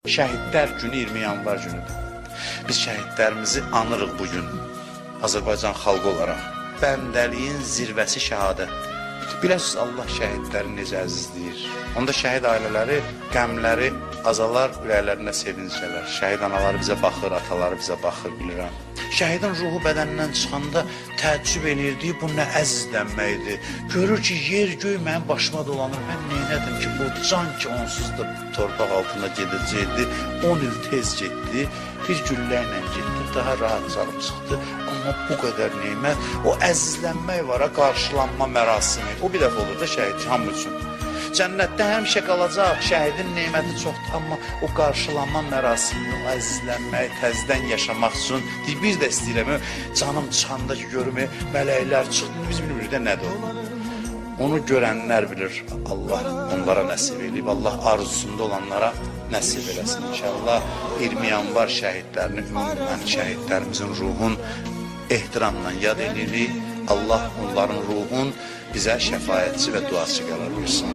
Şəhidlər günü 20 yanvar günüdür. Biz şəhidlərimizi anırıq bugün Azərbaycan xalqı olaraq. Bəndəliyin zirvəsi şəhadətdir. Biləsiniz, Allah şəhidləri necə əzizləyir. Onda şəhid ailələri, qəmləri azalar, ürəklərində sevinc gələr. Şəhid anaları bizə baxır, ataları bizə baxır, bilirəm. Şəhidin ruhu bədənindən çıxanda təəccüb eləyirdi, bu nə əzizlənməkdir. Görür ki, yer göy mənim başıma dolanır, mən neynədim ki, bu can ki onsuz da torpaq altında gedəcəkdi, 10 il tez getdi, bir güllə ilə getdi, daha rahat canım çıxdı. Amma bu qədər neymət, o əzizlənmək var, qarşılanma mərasimi, o bir dəfə olur da şəhid hamı üçün. Cənnətdə həmişə qalacaq, şəhidin neyməti çoxdur, amma o qarşılanma mərasimini, o əzizlənmək, təzdən yaşamaq üçün bir də istəyirəm, canım çıxanda ki, görüm, mələklər çıxdı, biz bilmirik də nədir o. Onu görənlər bilir, Allah onlara nəsib edib, Allah arzusunda olanlara nəsib eləsin inşallah. 20 yanvar şəhidlərini, ümumən şəhidlərimizin ruhun ehtiramla yad edirik. Allah onların ruhun bizə şəfayətçi və duaçı qərar versin.